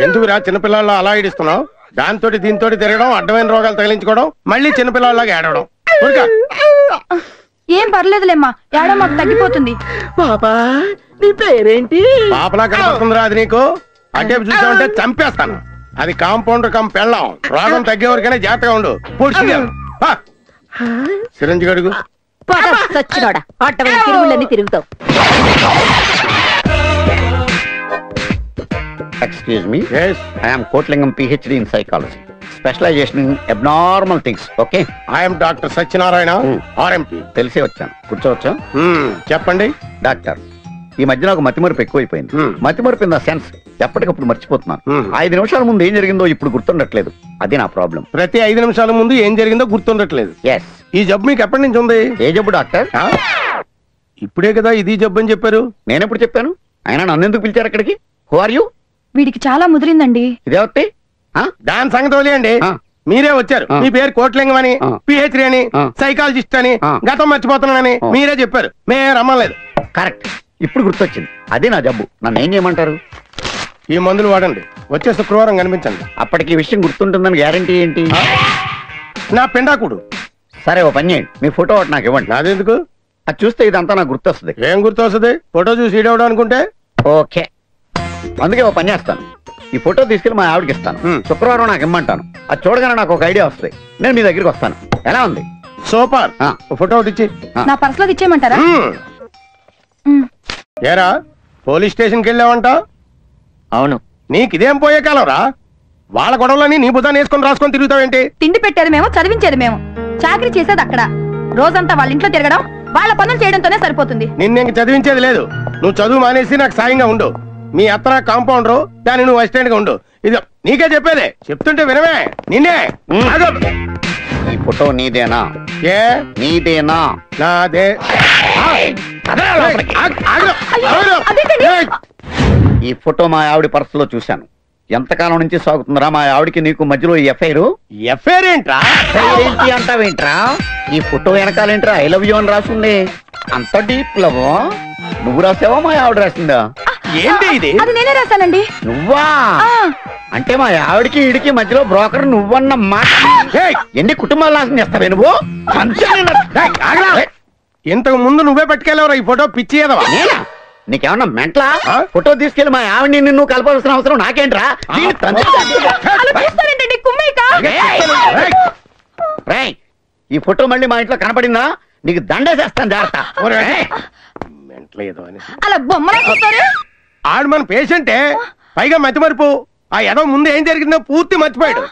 ఎందుకురా చిన్నపిల్లల్లో అలా ఏడుస్తున్నావు? దాంతో దీంతో తిరగడం, అడ్డమైన రోగాలు తగిలించుకోవడం, మళ్ళీ చిన్నపిల్లలాగా ఏడవడం. ఏం పర్లేదులేమ్మా, ఏడో మాకు తగ్గిపోతుంది. పాపా నీ పేరేంటి? పాపలా కనబడుతుందిరా అది నీకు? అటేపు చూసామంటే చంపేస్తాను. అది కాంపౌండర్ కం పెళ్ళాం. రోగం తగ్గేవరకైనా జాగ్రత్తగా ఉండు. సిరంజి గడుగు. సచ్చినోడా, అడ్డమైన తిరుగుళ్ళని తిరుగుతావు. Excuse me. Yes. I am Kotlingam PhD in psychology. Specialization in abnormal things. Okay. I am Dr. Satyanarayana, RMP. తెలిసే వచ్చాను. కూర్చోవచ్చా? చెప్పండి డాక్టర్. ఈ మధ్య నాకు మతిమరుపు ఎక్కువైపోయింది. మతిమరుపు ఇన్ ద సెన్స్ ఎప్పటికప్పుడు మర్చిపోతున్నాను. 5 నిమిషాల ముందు ఏం జరిగిందో ఇప్పుడు గుర్తుండట్లేదు. అది నా ప్రాబ్లం. ప్రతి 5 నిమిషాల ముందు ఏం జరిగిందో గుర్తుండట్లేదు. ఎస్. ఈ జబ్బు మీకు ఎప్పటి నుంచి ఉంది? ఏ జబ్బు డాక్టర్? ఇప్పుడే కదా ఇది జబ్బు అని చెప్పారు. నేనెప్పుడు చెప్పాను? అయినా నన్ను ఎందుకు పిలిచారు అక్కడికి? Who are you? వీడికి చాలా ముదిరిందండి. ఇదేవత్తి దాని సంగతి వదిలేయండి. మీరే వచ్చారు. మీ పేరు కోట్లింగం అని, పిహెచ్డి అని, సైకాలజిస్ట్ అని, గతం మర్చిపోతున్నానని మీరే చెప్పారు. మేము రమ్మలేదు. కరెక్ట్. ఇప్పుడు గుర్తొచ్చింది. అదే నా జబ్బు. నన్ను ఏం చేయమంటారు? ఈ మందులు వాడండి. వచ్చే శుక్రవారం కనిపించండి. అప్పటికి ఈ విషయం గుర్తుంటుందని గ్యారంటీ ఏంటి? నా పిండాకుడు. సరే ఓ పని చేయండి, మీ ఫోటో ఒకటి నాకు ఇవ్వండి. నాదెందుకు? అది చూస్తే ఇదంతా నాకు గుర్తొస్తుంది. ఏం గుర్తొస్తుంది? ఫోటో చూసి ఈడవడం అనుకుంటే. ఓకే, అందుకే ఓ పని చేస్తాను. ఈ ఫోటో తీసుకెళ్లి మా ఆవిడకి ఇస్తాను. శుక్రవారం నాకు ఇమ్మంటాను. అది చూడగానే నాకు ఒక ఐడియా వస్తుంది. నేను మీ దగ్గరికి వస్తాను. ఎలా ఉంది? సూపర్. ఫోటో ఒకటి ఇచ్చి నా పర్సులో ఇచ్చేయమంటారా? ఏరా పోలీస్ స్టేషన్కి వెళ్ళావంట? అవును. నీకు ఇదేం పోయే కాలం రా? వాళ్ళ గొడవలని నీ బుధాన్ని వేసుకొని రాసుకొని తిరుగుతావేంటి? తిండి పెట్టేది మేము, చదివించేది మేము, చాకరీ చేసేది అక్కడ. రోజంతా వాళ్ళ ఇంట్లో తిరగడం, వాళ్ళ పనులు చేయడంతోనే సరిపోతుంది. నిన్ను చదివించేది లేదు. నువ్వు చదువు మానేసి నాకు సాయంగా ఉండు. మీ అత్తన కాంపౌండరు, దాన్ని నువ్వు అసిస్టెంట్ గా ఉండు. ఇది నీకే చెప్పేదే. చెప్తుంటే వినవే. నిన్నే. ఈ ఫోటో నీదేనా? ఏ నీదేనా? నాదే. ఈ ఫోటో మా ఆవిడ పర్సులో చూశాను. ఎంతకాలం నుంచి సాగుతుందిరా మా ఆవిడకి నీకు మధ్యలో ఈ ఎఫ్ఐఆర్? ఎఫ్ఐఆర్ ఏంట్రా? ఏంటి అంటావేంట్రా? ఈ ఫోటో వెనకాలేంట్రా ఐ లవ్ యూ అని రాసింది. అంత డీప్ లవ్ నువ్వు రాసావా మా ఆవిడ రాసిందా? ఏంటి ఇది? అది నేనే రాశానండి. నువ్వా? అంటే మా ఆవిడకి ఈడికి మధ్యలో బ్రోకర్ నువ్వన్న మాట. ఎన్ని కుటుంబాలు నాశనం చేస్తావే నువ్వు? ఇంతకు ముందు నువ్వే పట్టుకెళ్ళవరా ఈ ఫోటో? పిచ్చి ఏదవా? నీకేమన్నా మెంట్లా? ఫోటో తీసుకెళ్లి మా ఆవిడని నిన్ను కలపాల్సిన అవసరం నాకేంట్రా? ఈ ఫోటో మళ్ళీ మా ఇంట్లో కనపడిందా నీకు దండేసేస్తాను. జాగ్రత్త. అలా బొమ్మలా చూస్తారు. ఆడు మన పేషెంటే, పైగా మతిమరుపు. ఆ ఏదో ముందు ఏం జరిగిందో పూర్తి మర్చిపోయాడు.